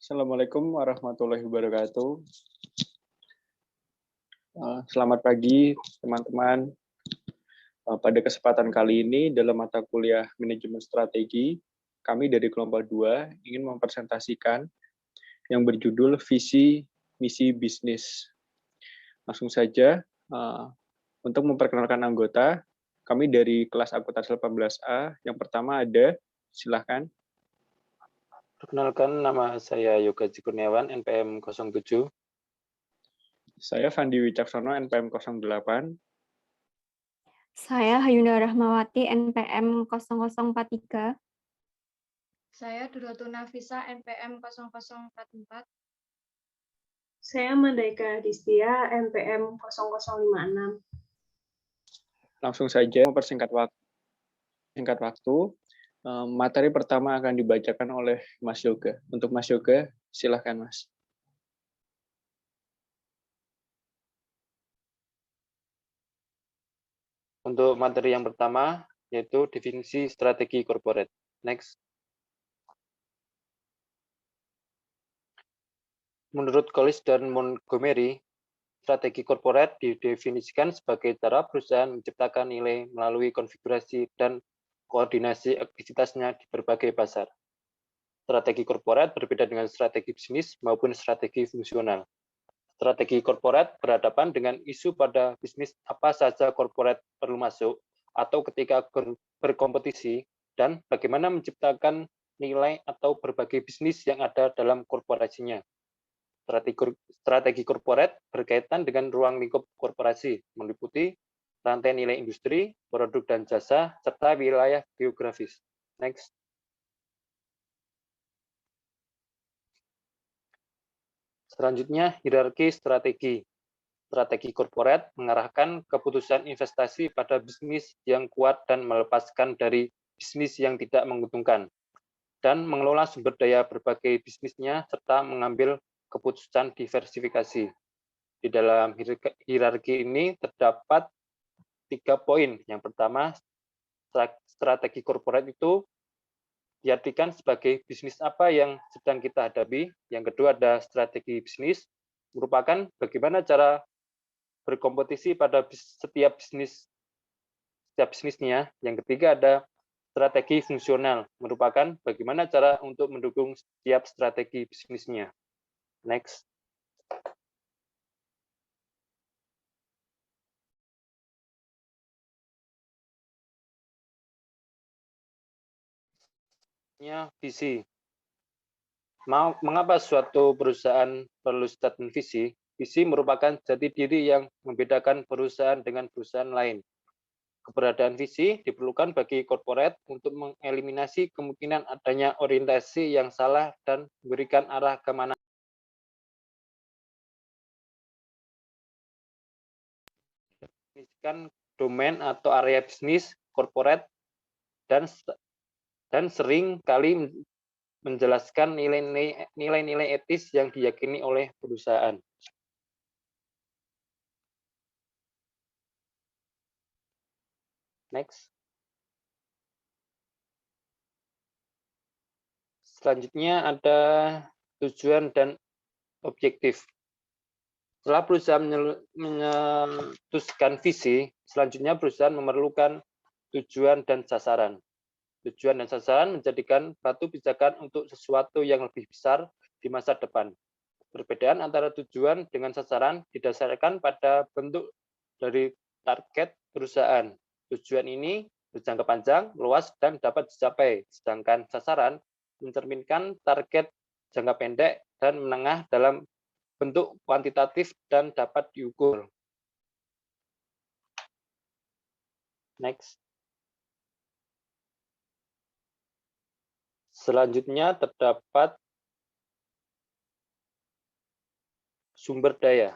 Assalamualaikum warahmatullahi wabarakatuh. Selamat pagi, teman-teman. Pada kesempatan kali ini, dalam mata kuliah Manajemen Strategi, kami dari kelompok 2 ingin mempresentasikan yang berjudul Visi Misi Bisnis. Langsung saja, untuk memperkenalkan anggota, kami dari kelas akuntansi 18A, yang pertama ada, silahkan. Perkenalkan, nama saya Yoga Kurniawan, NPM 07. Saya Fandi Wicaksono, NPM 08. Saya Hayunda Rahmawati, NPM 0043. Saya Durotu Nafisa, NPM 0044. Saya Mandaika Distia, NPM 0056. Langsung saja mempersingkat waktu. Materi pertama akan dibacakan oleh Mas Yoga. Untuk Mas Yoga, silahkan Mas. Untuk materi yang pertama, yaitu definisi strategi corporate. Next. Menurut Collis dan Montgomery, strategi corporate didefinisikan sebagai cara perusahaan menciptakan nilai melalui konfigurasi dan koordinasi aktivitasnya di berbagai pasar. Strategi corporate berbeda dengan strategi bisnis maupun strategi fungsional. Strategi corporate berhadapan dengan isu pada bisnis apa saja corporate perlu masuk atau ketika berkompetisi dan bagaimana menciptakan nilai atau berbagai bisnis yang ada dalam korporasinya. Strategi corporate berkaitan dengan ruang lingkup korporasi, meliputi rantai nilai industri, produk dan jasa, serta wilayah geografis. Next. Selanjutnya, hierarki strategi. Strategi corporate mengarahkan keputusan investasi pada bisnis yang kuat dan melepaskan dari bisnis yang tidak menguntungkan, dan mengelola sumber daya berbagai bisnisnya, serta mengambil keputusan diversifikasi. Di dalam hierarki ini terdapat 3 poin. Yang pertama, strategi corporate itu diartikan sebagai bisnis apa yang sedang kita hadapi. Yang kedua ada strategi bisnis, merupakan bagaimana cara berkompetisi pada setiap bisnisnya. Yang ketiga ada strategi fungsional, merupakan bagaimana cara untuk mendukung setiap strategi bisnisnya. Next. Visi. Mengapa suatu perusahaan perlu statement visi? Visi merupakan jati diri yang membedakan perusahaan dengan perusahaan lain. Keberadaan visi diperlukan bagi korporat untuk mengeliminasi kemungkinan adanya orientasi yang salah dan memberikan arah kemana. Definisikan domain atau area bisnis korporat dan sering kali menjelaskan nilai-nilai etis yang diyakini oleh perusahaan. Next. Selanjutnya ada tujuan dan objektif. Setelah perusahaan menyetuskan visi, selanjutnya perusahaan memerlukan tujuan dan sasaran. Tujuan dan sasaran menjadikan batu pijakan untuk sesuatu yang lebih besar di masa depan. Perbedaan antara tujuan dengan sasaran didasarkan pada bentuk dari target perusahaan. Tujuan ini berjangka panjang, luas, dan dapat dicapai, sedangkan sasaran mencerminkan target jangka pendek dan menengah dalam bentuk kuantitatif dan dapat diukur. Next. Selanjutnya terdapat sumber daya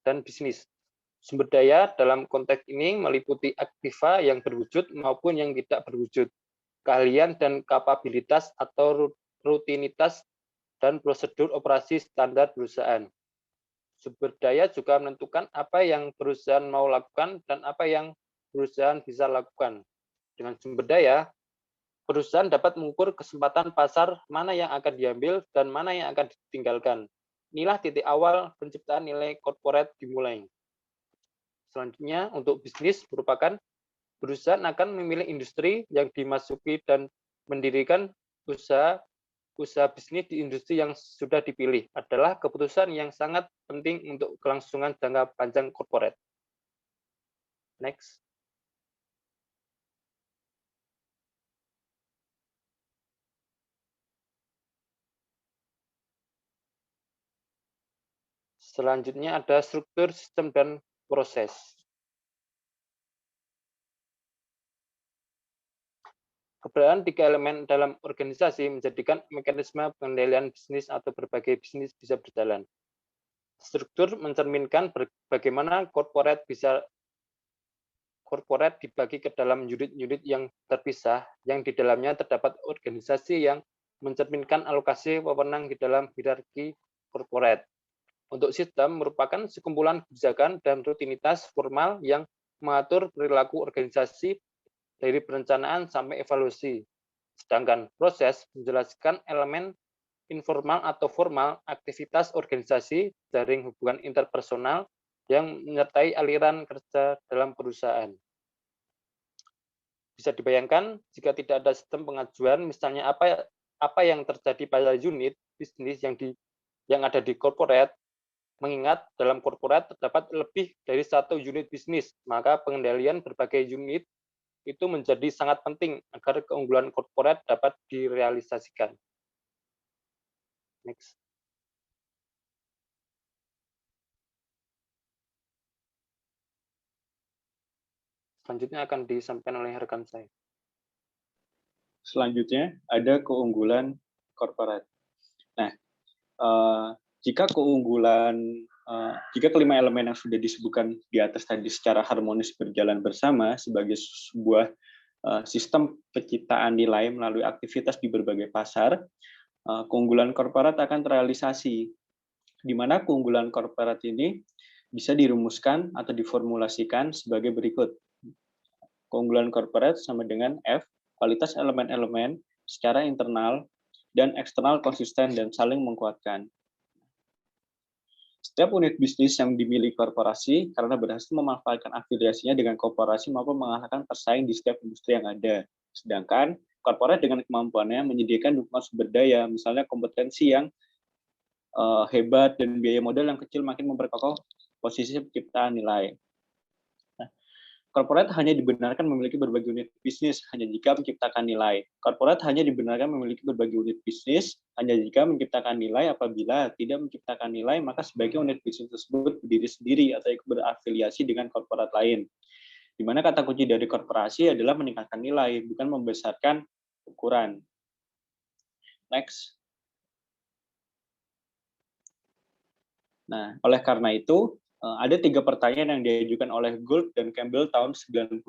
dan bisnis. Sumber daya dalam konteks ini meliputi aktiva yang berwujud maupun yang tidak berwujud, keahlian dan kapabilitas atau rutinitas dan prosedur operasi standar perusahaan. Sumber daya juga menentukan apa yang perusahaan mau lakukan dan apa yang perusahaan bisa lakukan. Dengan sumber daya, Perusahaan dapat mengukur kesempatan pasar mana yang akan diambil dan mana yang akan ditinggalkan. Inilah titik awal penciptaan nilai corporate dimulai. Selanjutnya, untuk bisnis merupakan perusahaan akan memilih industri yang dimasuki dan mendirikan usaha bisnis di industri yang sudah dipilih adalah keputusan yang sangat penting untuk kelangsungan jangka panjang corporate. Next. Selanjutnya ada struktur, sistem, dan proses. Keberadaan 3 elemen dalam organisasi menjadikan mekanisme pengendalian bisnis atau berbagai bisnis bisa berjalan. Struktur mencerminkan bagaimana corporate dibagi ke dalam unit-unit yang terpisah, yang di dalamnya terdapat organisasi yang mencerminkan alokasi wewenang di dalam hierarki corporate. Untuk sistem merupakan sekumpulan kebijakan dan rutinitas formal yang mengatur perilaku organisasi dari perencanaan sampai evaluasi. Sedangkan proses menjelaskan elemen informal atau formal aktivitas organisasi, jaring hubungan interpersonal yang menyertai aliran kerja dalam perusahaan. Bisa dibayangkan jika tidak ada sistem pengajuan, misalnya apa yang terjadi pada unit bisnis yang ada di corporate. Mengingat dalam corporate terdapat lebih dari 1 unit bisnis, maka pengendalian berbagai unit itu menjadi sangat penting agar keunggulan corporate dapat direalisasikan. Next. Selanjutnya akan disampaikan oleh rekan saya. Selanjutnya ada keunggulan corporate. Nah, jika kelima elemen yang sudah disebutkan di atas tadi secara harmonis berjalan bersama sebagai sebuah sistem penciptaan nilai melalui aktivitas di berbagai pasar, keunggulan korporat akan terrealisasi, di mana keunggulan korporat ini bisa dirumuskan atau diformulasikan sebagai berikut. Keunggulan korporat sama dengan F, kualitas elemen-elemen secara internal dan eksternal konsisten dan saling menguatkan. Setiap unit bisnis yang dimiliki korporasi karena berhasil memanfaatkan afiliasinya dengan korporasi mampu mengalahkan pesaing di setiap industri yang ada. Sedangkan korporat dengan kemampuannya menyediakan dukungan sumber daya, misalnya kompetensi yang hebat dan biaya modal yang kecil makin memperkokoh posisi penciptaan nilai. Korporat hanya dibenarkan memiliki berbagai unit bisnis hanya jika menciptakan nilai. Korporat hanya dibenarkan memiliki berbagai unit bisnis hanya jika menciptakan nilai. Apabila tidak menciptakan nilai, maka sebaiknya unit bisnis tersebut berdiri sendiri atau ikut berafiliasi dengan korporat lain. Di mana kata kunci dari korporasi adalah meningkatkan nilai, bukan membesarkan ukuran. Next. Nah, oleh karena itu, ada 3 pertanyaan yang diajukan oleh Gould dan Campbell tahun 98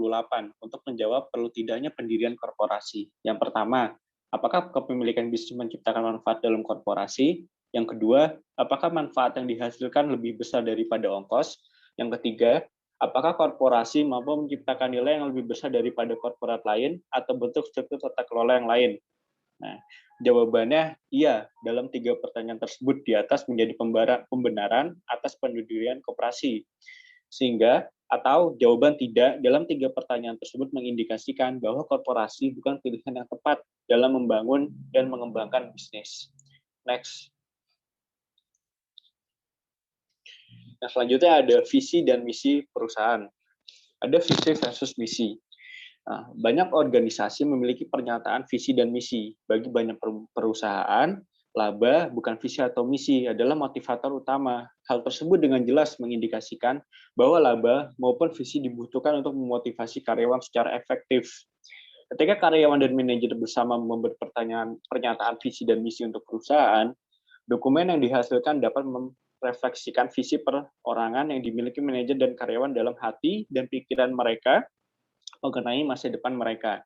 untuk menjawab perlu tidaknya pendirian korporasi. Yang pertama, apakah kepemilikan bisnis menciptakan manfaat dalam korporasi? Yang kedua, apakah manfaat yang dihasilkan lebih besar daripada ongkos? Yang ketiga, apakah korporasi mampu menciptakan nilai yang lebih besar daripada korporat lain atau bentuk struktur tata kelola yang lain? Nah, jawabannya iya, dalam 3 pertanyaan tersebut di atas menjadi pembenaran atas pendirian koperasi. Sehingga, atau jawaban tidak dalam 3 pertanyaan tersebut mengindikasikan bahwa korporasi bukan pilihan yang tepat dalam membangun dan mengembangkan bisnis. Next. Nah, selanjutnya ada visi dan misi perusahaan. Ada visi versus misi. Nah, banyak organisasi memiliki pernyataan visi dan misi. Bagi banyak perusahaan, laba bukan visi atau misi adalah motivator utama. Hal tersebut dengan jelas mengindikasikan bahwa laba maupun visi dibutuhkan untuk memotivasi karyawan secara efektif. Ketika karyawan dan manajer bersama memberi pernyataan visi dan misi untuk perusahaan, dokumen yang dihasilkan dapat merefleksikan visi perorangan yang dimiliki manajer dan karyawan dalam hati dan pikiran mereka mengenai masa depan mereka.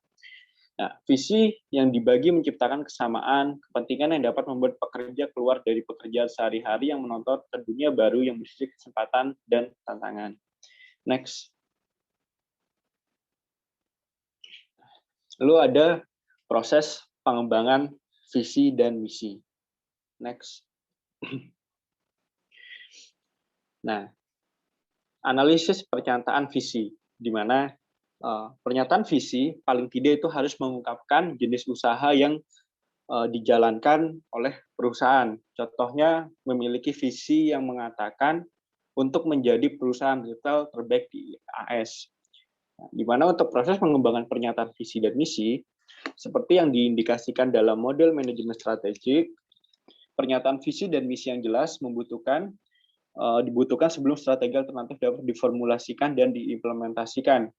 Nah, visi yang dibagi menciptakan kesamaan, kepentingan yang dapat membuat pekerja keluar dari pekerjaan sehari-hari yang menuntut ke dunia baru yang berisi kesempatan dan tantangan. Next. Lalu ada proses pengembangan visi dan misi. Next. Nah, analisis pernyataan visi, di mana pernyataan visi paling tidak itu harus mengungkapkan jenis usaha yang dijalankan oleh perusahaan. Contohnya memiliki visi yang mengatakan untuk menjadi perusahaan retail terbaik di AS. Di mana untuk proses pengembangan pernyataan visi dan misi, seperti yang diindikasikan dalam model manajemen strategik, pernyataan visi dan misi yang jelas dibutuhkan sebelum strategi alternatif dapat diformulasikan dan diimplementasikan.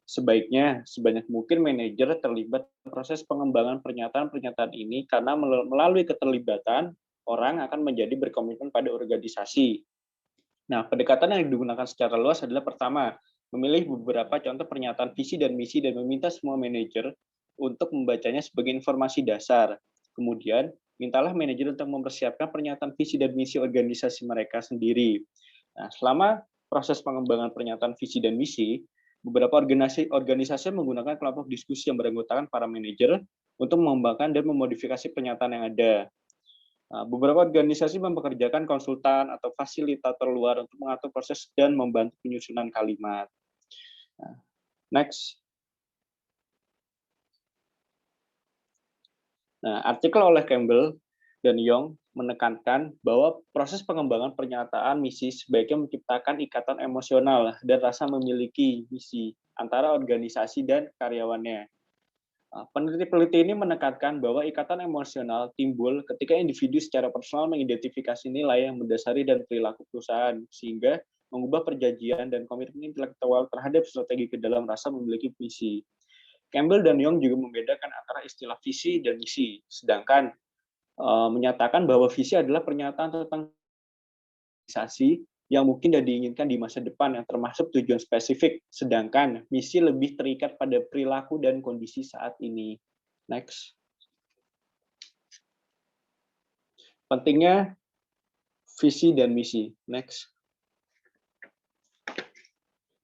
Sebaiknya sebanyak mungkin manajer terlibat proses pengembangan pernyataan-pernyataan ini karena melalui keterlibatan orang akan menjadi berkomitmen pada organisasi. Nah, pendekatan yang digunakan secara luas adalah pertama, memilih beberapa contoh pernyataan visi dan misi dan meminta semua manajer untuk membacanya sebagai informasi dasar. Kemudian, mintalah manajer untuk mempersiapkan pernyataan visi dan misi organisasi mereka sendiri. Nah, selama proses pengembangan pernyataan visi dan misi, beberapa organisasi menggunakan kelompok diskusi yang beranggotakan para manajer untuk mengembangkan dan memodifikasi pernyataan yang ada. Beberapa organisasi mempekerjakan konsultan atau fasilitator luar untuk mengatur proses dan membantu penyusunan kalimat. Next. Nah, artikel oleh Campbell dan Young menekankan bahwa proses pengembangan pernyataan misi sebaiknya menciptakan ikatan emosional dan rasa memiliki misi antara organisasi dan karyawannya. Peneliti-peneliti ini menekankan bahwa ikatan emosional timbul ketika individu secara personal mengidentifikasi nilai yang mendasari dan perilaku perusahaan, sehingga mengubah perjanjian dan komitmen intelektual terhadap strategi ke dalam rasa memiliki visi. Campbell dan Young juga membedakan antara istilah visi dan misi, sedangkan menyatakan bahwa visi adalah pernyataan tentang organisasi yang mungkin dan diinginkan di masa depan yang termasuk tujuan spesifik, sedangkan misi lebih terikat pada perilaku dan kondisi saat ini. Next. Pentingnya visi dan misi. Next.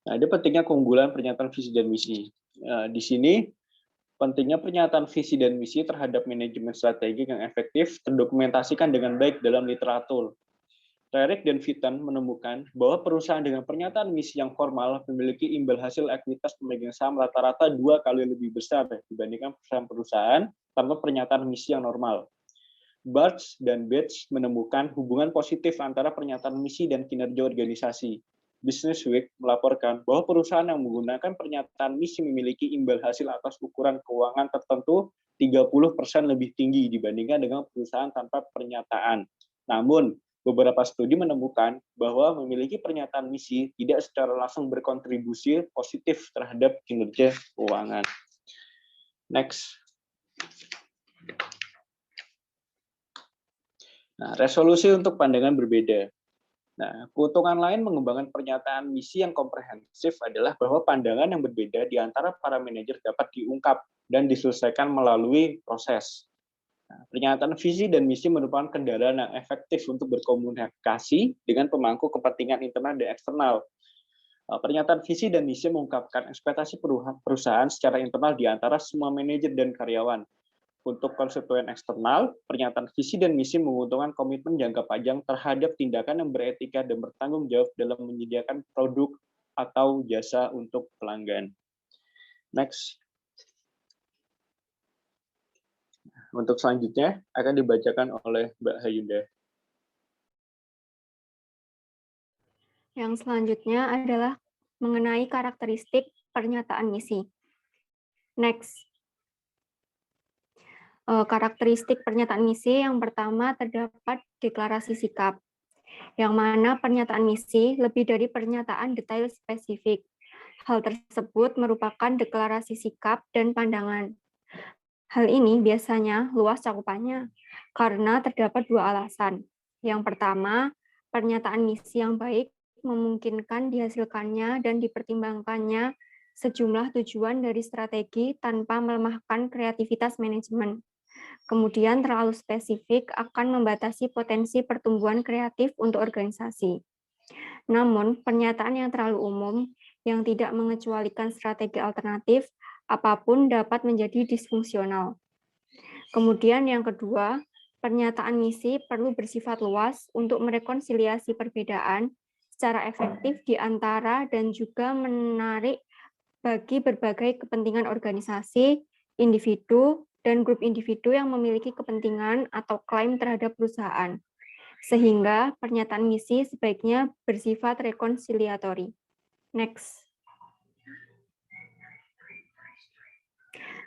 Nah, ada pentingnya keunggulan pernyataan visi dan misi. Di sini, pentingnya pernyataan visi dan misi terhadap manajemen strategi yang efektif terdokumentasikan dengan baik dalam literatur. Rerick dan Fitton menemukan bahwa perusahaan dengan pernyataan misi yang formal memiliki imbal hasil ekuitas pemegang saham rata-rata 2 kali lebih besar dibandingkan perusahaan tanpa pernyataan misi yang normal. Bartsch dan Bates menemukan hubungan positif antara pernyataan misi dan kinerja organisasi. Businessweek melaporkan bahwa perusahaan yang menggunakan pernyataan misi memiliki imbal hasil atas ukuran keuangan tertentu 30% lebih tinggi dibandingkan dengan perusahaan tanpa pernyataan. Namun, beberapa studi menemukan bahwa memiliki pernyataan misi tidak secara langsung berkontribusi positif terhadap kinerja keuangan. Next. Nah, resolusi untuk pandangan berbeda. Nah, keuntungan lain mengembangkan pernyataan misi yang komprehensif adalah bahwa pandangan yang berbeda di antara para manajer dapat diungkap dan diselesaikan melalui proses. Nah, pernyataan visi dan misi merupakan kendaraan yang efektif untuk berkomunikasi dengan pemangku kepentingan internal dan eksternal. Pernyataan visi dan misi mengungkapkan ekspektasi perusahaan secara internal di antara semua manajer dan karyawan. Untuk konstituen eksternal, pernyataan visi dan misi menguntungkan komitmen jangka panjang terhadap tindakan yang beretika dan bertanggung jawab dalam menyediakan produk atau jasa untuk pelanggan. Next. Untuk selanjutnya akan dibacakan oleh Mbak Hayunda. Yang selanjutnya adalah mengenai karakteristik pernyataan misi. Next. Karakteristik pernyataan misi yang pertama terdapat deklarasi sikap, yang mana pernyataan misi lebih dari pernyataan detail spesifik. Hal tersebut merupakan deklarasi sikap dan pandangan. Hal ini biasanya luas cakupannya karena terdapat 2 alasan. Yang pertama, pernyataan misi yang baik memungkinkan dihasilkannya dan dipertimbangkannya sejumlah tujuan dari strategi tanpa melemahkan kreativitas manajemen. Kemudian terlalu spesifik akan membatasi potensi pertumbuhan kreatif untuk organisasi. Namun, pernyataan yang terlalu umum yang tidak mengecualikan strategi alternatif apapun dapat menjadi disfungsional. Kemudian yang kedua, pernyataan misi perlu bersifat luas untuk merekonsiliasi perbedaan secara efektif di antara dan juga menarik bagi berbagai kepentingan organisasi, individu, dan grup individu yang memiliki kepentingan atau klaim terhadap perusahaan. Sehingga pernyataan misi sebaiknya bersifat rekonsiliatori. Next.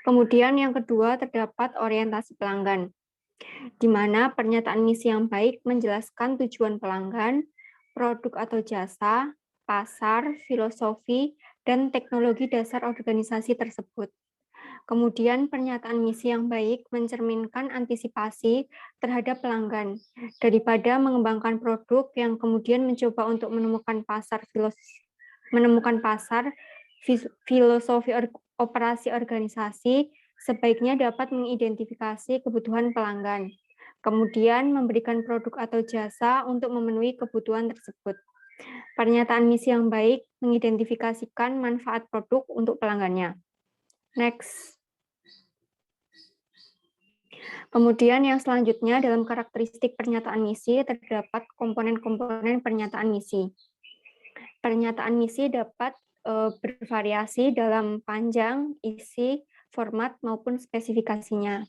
Kemudian yang kedua terdapat orientasi pelanggan, di mana pernyataan misi yang baik menjelaskan tujuan pelanggan, produk atau jasa, pasar, filosofi, dan teknologi dasar organisasi tersebut. Kemudian pernyataan misi yang baik mencerminkan antisipasi terhadap pelanggan, daripada mengembangkan produk yang kemudian mencoba untuk menemukan pasar filosofi operasi organisasi, sebaiknya dapat mengidentifikasi kebutuhan pelanggan, kemudian memberikan produk atau jasa untuk memenuhi kebutuhan tersebut. Pernyataan misi yang baik mengidentifikasikan manfaat produk untuk pelanggannya. Next. Kemudian yang selanjutnya dalam karakteristik pernyataan misi terdapat komponen-komponen pernyataan misi. Pernyataan misi dapat bervariasi dalam panjang, isi, format, maupun spesifikasinya.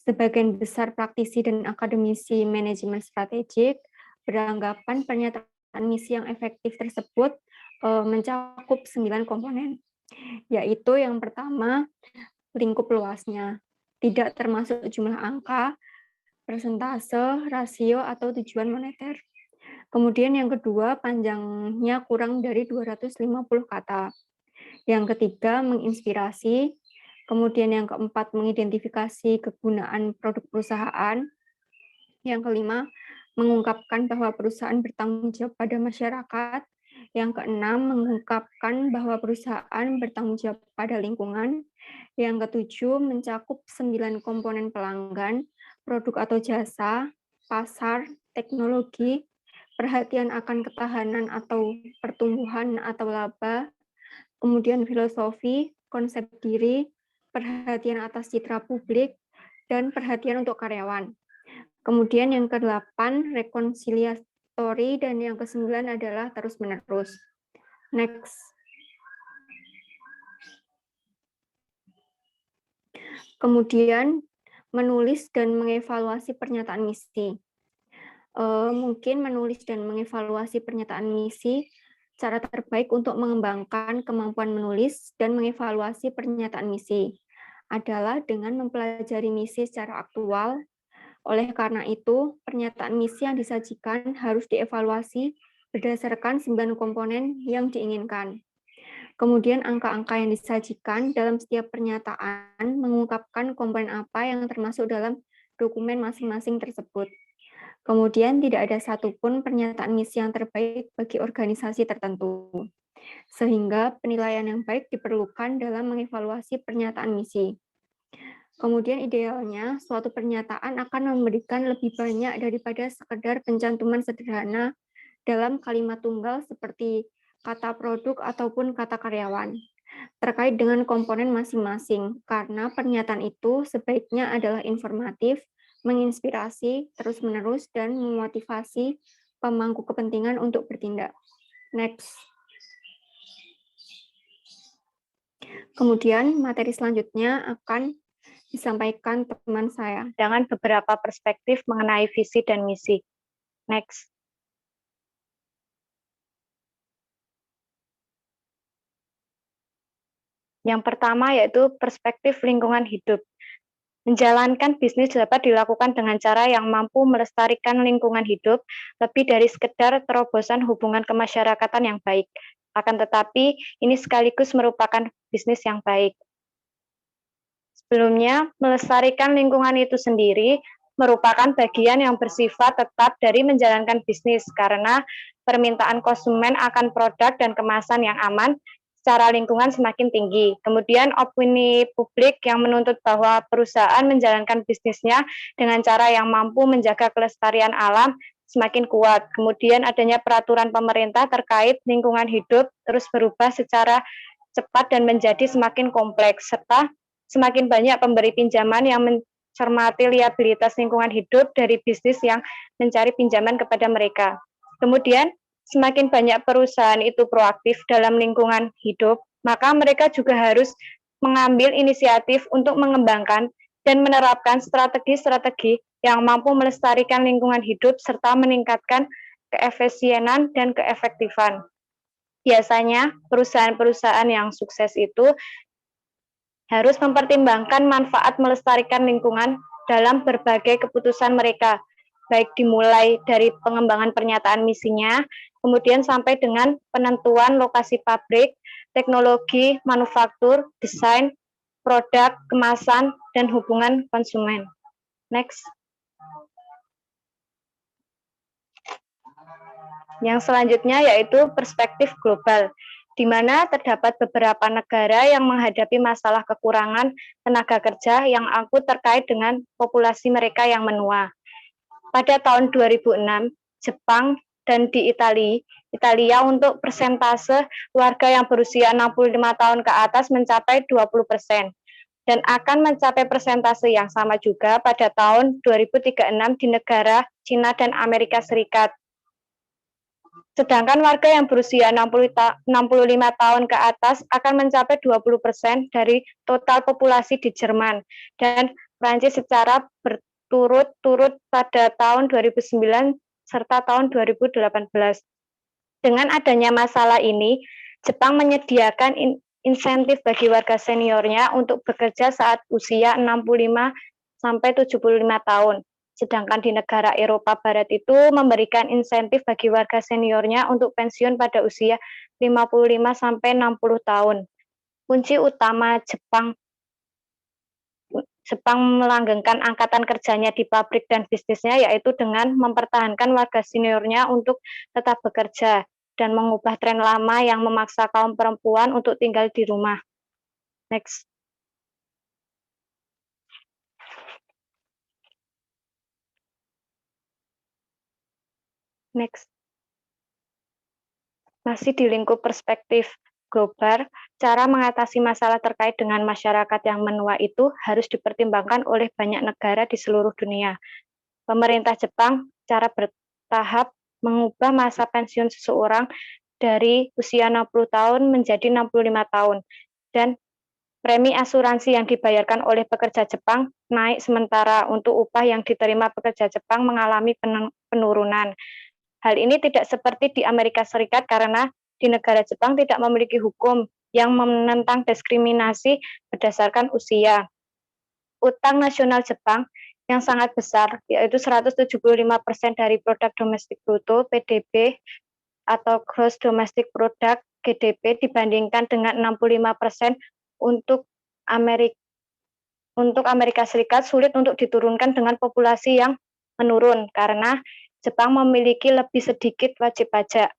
Sebagian besar praktisi dan akademisi manajemen strategik beranggapan pernyataan misi yang efektif tersebut mencakup 9 komponen, yaitu yang pertama, lingkup luasnya, tidak termasuk jumlah angka, persentase, rasio, atau tujuan moneter. Kemudian yang kedua, panjangnya kurang dari 250 kata. Yang ketiga, menginspirasi. Kemudian yang keempat, mengidentifikasi kegunaan produk perusahaan. Yang kelima, mengungkapkan bahwa perusahaan bertanggung jawab pada masyarakat. Yang keenam, mengungkapkan bahwa perusahaan bertanggung jawab pada lingkungan. Yang ketujuh, mencakup 9 komponen pelanggan, produk atau jasa, pasar, teknologi, perhatian akan ketahanan atau pertumbuhan atau laba, kemudian filosofi, konsep diri, perhatian atas citra publik, dan perhatian untuk karyawan. Kemudian yang ke-8, rekonsiliatori, dan yang ke-9 adalah terus-menerus. Next. Kemudian menulis dan mengevaluasi pernyataan misi. Mungkin menulis dan mengevaluasi pernyataan misi cara terbaik untuk mengembangkan kemampuan menulis dan mengevaluasi pernyataan misi adalah dengan mempelajari misi secara aktual. Oleh karena itu, pernyataan misi yang disajikan harus dievaluasi berdasarkan 9 komponen yang diinginkan. Kemudian angka-angka yang disajikan dalam setiap pernyataan mengungkapkan komponen apa yang termasuk dalam dokumen masing-masing tersebut. Kemudian tidak ada satupun pernyataan misi yang terbaik bagi organisasi tertentu. Sehingga penilaian yang baik diperlukan dalam mengevaluasi pernyataan misi. Kemudian idealnya suatu pernyataan akan memberikan lebih banyak daripada sekedar pencantuman sederhana dalam kalimat tunggal seperti kata produk ataupun kata karyawan terkait dengan komponen masing-masing, karena pernyataan itu sebaiknya adalah informatif, menginspirasi, terus-menerus, dan memotivasi pemangku kepentingan untuk bertindak. Next. Kemudian materi selanjutnya akan disampaikan teman saya dengan beberapa perspektif mengenai visi dan misi. Next. Yang pertama yaitu perspektif lingkungan hidup. Menjalankan bisnis dapat dilakukan dengan cara yang mampu melestarikan lingkungan hidup lebih dari sekedar terobosan hubungan kemasyarakatan yang baik. Akan tetapi, ini sekaligus merupakan bisnis yang baik. Sebelumnya, melestarikan lingkungan itu sendiri merupakan bagian yang bersifat tetap dari menjalankan bisnis karena permintaan konsumen akan produk dan kemasan yang aman secara lingkungan semakin tinggi. Kemudian opini publik yang menuntut bahwa perusahaan menjalankan bisnisnya dengan cara yang mampu menjaga kelestarian alam semakin kuat. Kemudian adanya peraturan pemerintah terkait lingkungan hidup terus berubah secara cepat dan menjadi semakin kompleks, serta semakin banyak pemberi pinjaman yang mencermati liabilitas lingkungan hidup dari bisnis yang mencari pinjaman kepada mereka. Kemudian, semakin banyak perusahaan itu proaktif dalam lingkungan hidup, maka mereka juga harus mengambil inisiatif untuk mengembangkan dan menerapkan strategi-strategi yang mampu melestarikan lingkungan hidup serta meningkatkan keefisienan dan keefektifan. Biasanya, perusahaan-perusahaan yang sukses itu harus mempertimbangkan manfaat melestarikan lingkungan dalam berbagai keputusan mereka, baik dimulai dari pengembangan pernyataan misinya, kemudian sampai dengan penentuan lokasi pabrik, teknologi, manufaktur, desain, produk, kemasan, dan hubungan konsumen. Next. Yang selanjutnya yaitu perspektif global, di mana terdapat beberapa negara yang menghadapi masalah kekurangan tenaga kerja yang akut terkait dengan populasi mereka yang menua. Pada tahun 2006, Jepang dan di Italia untuk persentase warga yang berusia 65 tahun ke atas mencapai 20%. Dan akan mencapai persentase yang sama juga pada tahun 2036 di negara Cina dan Amerika Serikat. Sedangkan warga yang berusia 65 tahun ke atas akan mencapai 20% dari total populasi di Jerman dan Prancis secara berturut-turut pada tahun 2009 serta tahun 2018. Dengan adanya masalah ini, Jepang menyediakan insentif bagi warga seniornya untuk bekerja saat usia 65 sampai 75 tahun. Sedangkan di negara Eropa Barat itu memberikan insentif bagi warga seniornya untuk pensiun pada usia 55 sampai 60 tahun. Kunci utama Jepang melanggengkan angkatan kerjanya di pabrik dan bisnisnya yaitu dengan mempertahankan warga seniornya untuk tetap bekerja dan mengubah tren lama yang memaksa kaum perempuan untuk tinggal di rumah. Next. Next. Masih di lingkup perspektif global, cara mengatasi masalah terkait dengan masyarakat yang menua itu harus dipertimbangkan oleh banyak negara di seluruh dunia. Pemerintah Jepang secara bertahap mengubah masa pensiun seseorang dari usia 60 tahun menjadi 65 tahun, dan premi asuransi yang dibayarkan oleh pekerja Jepang naik sementara untuk upah yang diterima pekerja Jepang mengalami penurunan. Hal ini tidak seperti di Amerika Serikat karena di negara Jepang tidak memiliki hukum yang menentang diskriminasi berdasarkan usia. Utang nasional Jepang yang sangat besar, yaitu 175% dari produk domestik bruto (PDB) atau Gross Domestic Product (GDP) dibandingkan dengan 65% untuk Amerika Serikat sulit untuk diturunkan dengan populasi yang menurun karena Jepang memiliki lebih sedikit wajib pajak.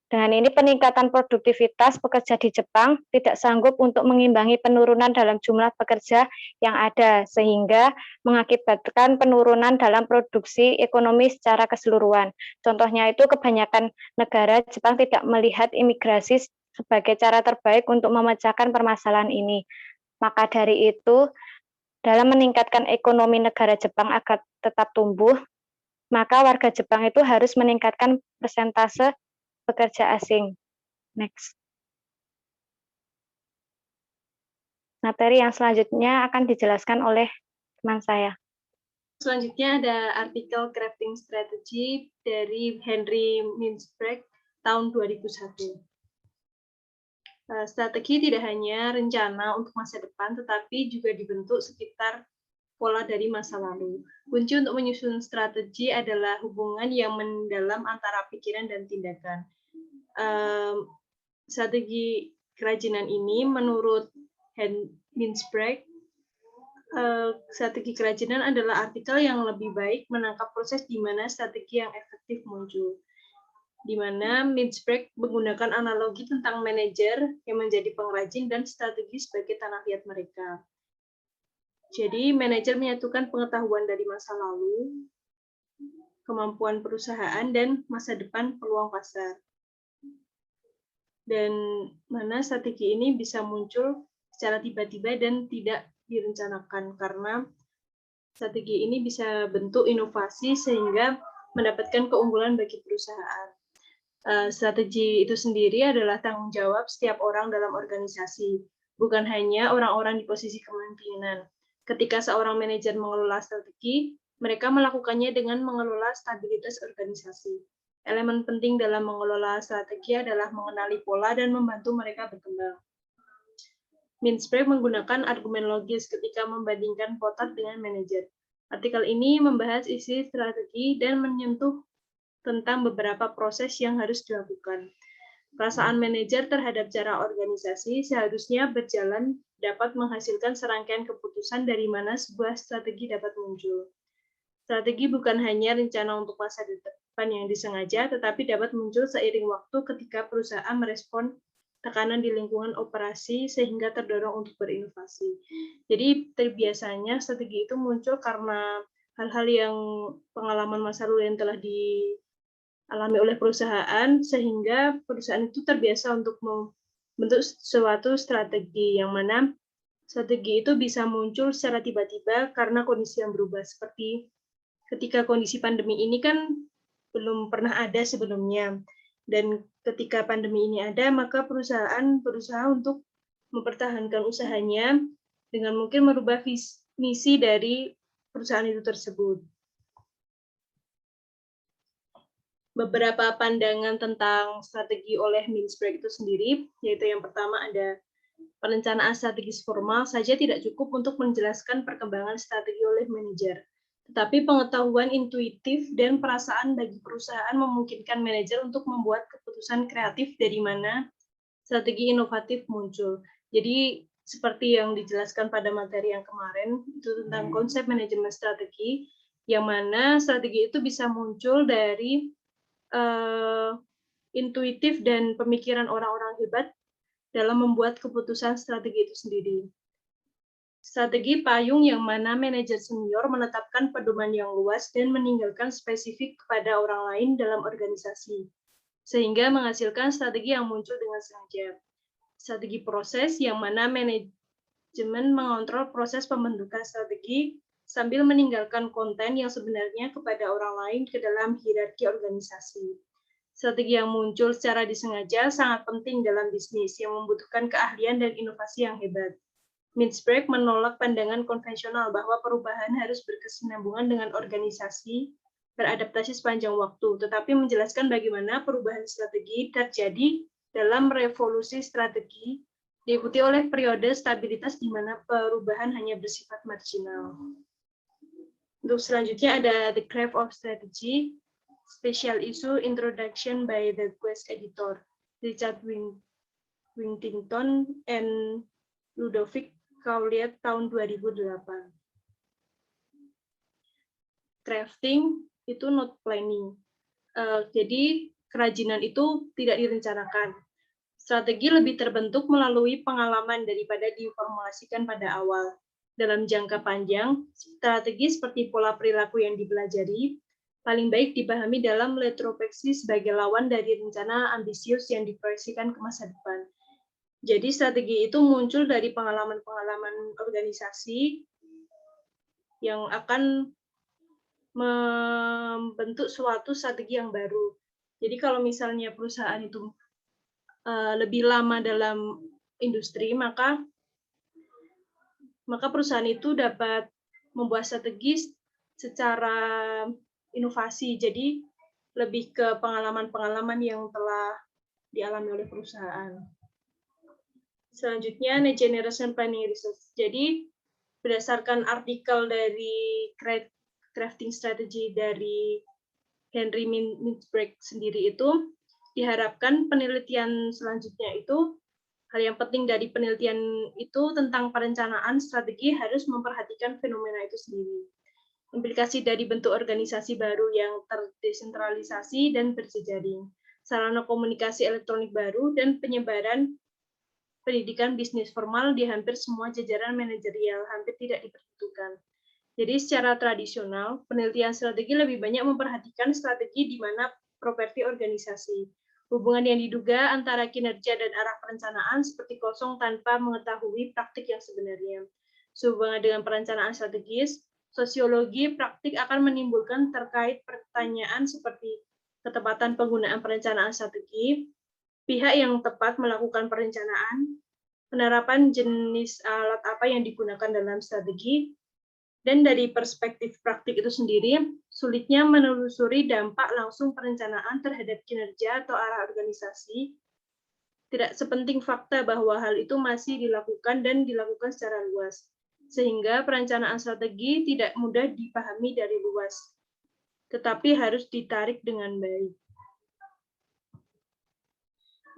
Dengan ini peningkatan produktivitas pekerja di Jepang tidak sanggup untuk mengimbangi penurunan dalam jumlah pekerja yang ada, sehingga mengakibatkan penurunan dalam produksi ekonomi secara keseluruhan. Contohnya itu kebanyakan negara Jepang tidak melihat imigrasi sebagai cara terbaik untuk memecahkan permasalahan ini. Maka dari itu, dalam meningkatkan ekonomi negara Jepang agar tetap tumbuh, maka warga Jepang itu harus meningkatkan persentase pekerja asing. Next. Materi yang selanjutnya akan dijelaskan oleh teman saya. Selanjutnya ada artikel Crafting Strategy dari Henry Mintzberg tahun 2001. Strategi tidak hanya rencana untuk masa depan, tetapi juga dibentuk sekitar pola dari masa lalu. Kunci untuk menyusun strategi adalah hubungan yang mendalam antara pikiran dan tindakan. Strategi kerajinan ini menurut Mintzberg, strategi kerajinan adalah artikel yang lebih baik menangkap proses di mana strategi yang efektif muncul. Di mana Mintzberg menggunakan analogi tentang manajer yang menjadi pengrajin dan strategi sebagai tanah liat mereka. Jadi, manajer menyatukan pengetahuan dari masa lalu, kemampuan perusahaan, dan masa depan peluang pasar. dan mana strategi ini bisa muncul secara tiba-tiba dan tidak direncanakan, karena strategi ini bisa bentuk inovasi sehingga mendapatkan keunggulan bagi perusahaan. Strategi itu sendiri adalah tanggung jawab setiap orang dalam organisasi, bukan hanya orang-orang di posisi kepemimpinan. Ketika seorang manajer mengelola strategi, mereka melakukannya dengan mengelola stabilitas organisasi. Elemen penting dalam mengelola strategi adalah mengenali pola dan membantu mereka berkembang. Mintzberg menggunakan argumen logis ketika membandingkan Potat dengan manajer. Artikel ini membahas isi strategi dan menyentuh tentang beberapa proses yang harus dilakukan. Perasaan manajer terhadap cara organisasi seharusnya berjalan dapat menghasilkan serangkaian keputusan dari mana sebuah strategi dapat muncul. Strategi bukan hanya rencana untuk masa depan yang disengaja, tetapi dapat muncul seiring waktu ketika perusahaan merespon tekanan di lingkungan operasi sehingga terdorong untuk berinovasi. Jadi terbiasanya strategi itu muncul karena hal-hal yang pengalaman masa lalu yang telah dialami oleh perusahaan, sehingga perusahaan itu terbiasa untuk membentuk suatu strategi, yang mana strategi itu bisa muncul secara tiba-tiba karena kondisi yang berubah, seperti ketika kondisi pandemi ini kan belum pernah ada sebelumnya, dan ketika pandemi ini ada, maka perusahaan berusaha untuk mempertahankan usahanya dengan mungkin merubah misi dari perusahaan itu tersebut. Beberapa pandangan tentang strategi oleh Mintzberg itu sendiri, yaitu yang pertama ada perencanaan strategis formal saja tidak cukup untuk menjelaskan perkembangan strategi oleh manajer. Tetapi pengetahuan intuitif dan perasaan bagi perusahaan memungkinkan manajer untuk membuat keputusan kreatif dari mana strategi inovatif muncul. Jadi seperti yang dijelaskan pada materi yang kemarin, itu tentang konsep manajemen strategi, yang mana strategi itu bisa muncul dari intuitif dan pemikiran orang-orang hebat dalam membuat keputusan strategi itu sendiri. Strategi payung yang mana manajer senior menetapkan pedoman yang luas dan meninggalkan spesifik kepada orang lain dalam organisasi, sehingga menghasilkan strategi yang muncul dengan sengaja. Strategi proses yang mana manajemen mengontrol proses pembentukan strategi sambil meninggalkan konten yang sebenarnya kepada orang lain ke dalam hierarki organisasi. Strategi yang muncul secara disengaja sangat penting dalam bisnis yang membutuhkan keahlian dan inovasi yang hebat. Mintzberg menolak pandangan konvensional bahwa perubahan harus berkesinambungan dengan organisasi beradaptasi sepanjang waktu, tetapi menjelaskan bagaimana perubahan strategi terjadi dalam revolusi strategi diikuti oleh periode stabilitas di mana perubahan hanya bersifat marginal. Untuk selanjutnya ada The Craft of Strategy, Special Issue Introduction by the Quest Editor, Richard Wintington and Ludovic Kauliet tahun 2008. Crafting itu not planning. Jadi kerajinan itu tidak direncanakan. Strategi lebih terbentuk melalui pengalaman daripada diformulasikan pada awal. Dalam jangka panjang, strategi seperti pola perilaku yang dipelajari paling baik dipahami dalam retrospeksi sebagai lawan dari rencana ambisius yang diproyeksikan ke masa depan. Jadi strategi itu muncul dari pengalaman-pengalaman organisasi yang akan membentuk suatu strategi yang baru. Jadi kalau misalnya perusahaan itu lebih lama dalam industri, maka perusahaan itu dapat membuat strategi secara inovasi. Jadi lebih ke pengalaman-pengalaman yang telah dialami oleh perusahaan. Selanjutnya, Next Generation Planning Research. Jadi, berdasarkan artikel dari Crafting Strategy dari Henry Mintzberg sendiri itu, diharapkan penelitian selanjutnya itu, hal yang penting dari penelitian itu tentang perencanaan strategi harus memperhatikan fenomena itu sendiri. Implikasi dari bentuk organisasi baru yang terdesentralisasi dan berjejaring, sarana komunikasi elektronik baru, dan penyebaran pendidikan bisnis formal di hampir semua jajaran manajerial hampir tidak diperhitungkan. Jadi secara tradisional, penelitian strategi lebih banyak memperhatikan strategi di mana properti organisasi. Hubungan yang diduga antara kinerja dan arah perencanaan seperti kosong tanpa mengetahui praktik yang sebenarnya. Sehubungan dengan perencanaan strategis, sosiologi praktik akan menimbulkan terkait pertanyaan seperti ketepatan penggunaan perencanaan strategi, pihak yang tepat melakukan perencanaan, penerapan jenis alat apa yang digunakan dalam strategi, dan dari perspektif praktik itu sendiri, sulitnya menelusuri dampak langsung perencanaan terhadap kinerja atau arah organisasi, tidak sepenting fakta bahwa hal itu masih dilakukan dan dilakukan secara luas, sehingga perencanaan strategi tidak mudah dipahami dari luas, tetapi harus ditarik dengan baik.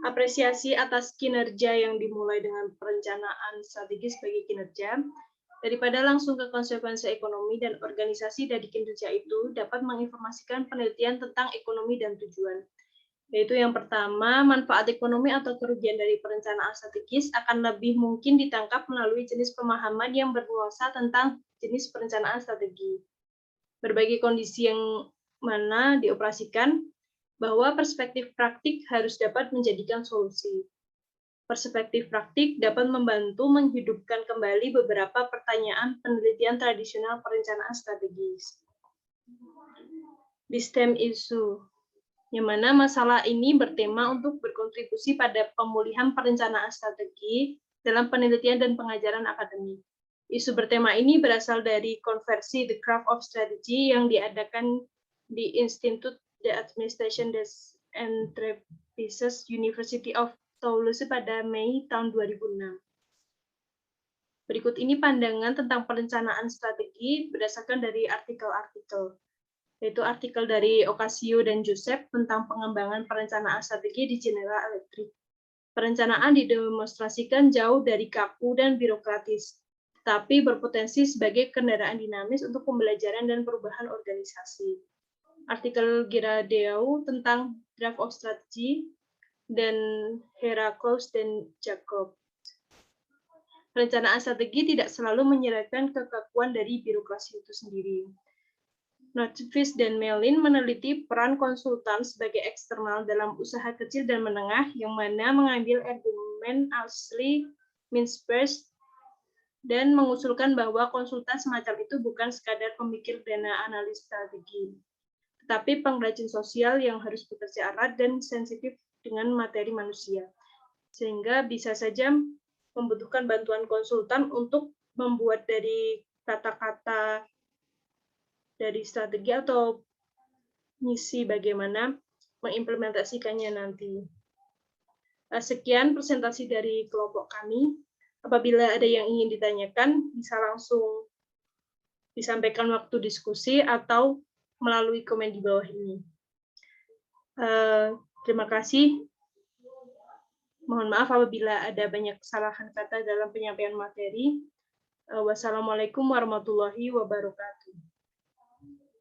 Apresiasi atas kinerja yang dimulai dengan perencanaan strategis bagi kinerja, daripada langsung ke konsekuensi ekonomi dan organisasi dari kinerja itu dapat menginformasikan penelitian tentang ekonomi dan tujuan. Yaitu yang pertama, manfaat ekonomi atau kerugian dari perencanaan strategis akan lebih mungkin ditangkap melalui jenis pemahaman yang bernuansa tentang jenis perencanaan strategi. Berbagai kondisi yang mana dioperasikan, bahwa perspektif praktik harus dapat menjadikan solusi. Perspektif praktik dapat membantu menghidupkan kembali beberapa pertanyaan penelitian tradisional perencanaan strategis. The STEM issue, yang mana masalah ini bertema untuk berkontribusi pada pemulihan perencanaan strategi dalam penelitian dan pengajaran akademik. Isu bertema ini berasal dari konversi The Craft of Strategy yang diadakan di Institute the Administration des Entreprises University of Toulouse pada Mei tahun 2006. Berikut ini pandangan tentang perencanaan strategi berdasarkan dari artikel-artikel, yaitu artikel dari Ocasio dan Joseph tentang pengembangan perencanaan strategi di General Electric. Perencanaan didemonstrasikan jauh dari kaku dan birokratis, tetapi berpotensi sebagai kendaraan dinamis untuk pembelajaran dan perubahan organisasi. Artikel Girardeo tentang Draft of Strategy, dan Heraclus dan Jacob. Perencanaan strategi tidak selalu menyerahkan kekakuan dari birokrasi itu sendiri. Nordqvist dan Mellin meneliti peran konsultan sebagai eksternal dalam usaha kecil dan menengah yang mana mengambil argumen asli Mintzberg dan mengusulkan bahwa konsultan semacam itu bukan sekadar pemikir dana analis strategi, tetapi pengrajin sosial yang harus bekerja erat dan sensitif dengan materi manusia, sehingga bisa saja membutuhkan bantuan konsultan untuk membuat dari kata-kata dari strategi atau misi bagaimana mengimplementasikannya nanti. Sekian presentasi dari kelompok kami. Apabila ada yang ingin ditanyakan, bisa langsung disampaikan waktu diskusi atau melalui komen di bawah ini. Terima kasih. Mohon maaf apabila ada banyak kesalahan kata dalam penyampaian materi. Wassalamualaikum warahmatullahi wabarakatuh.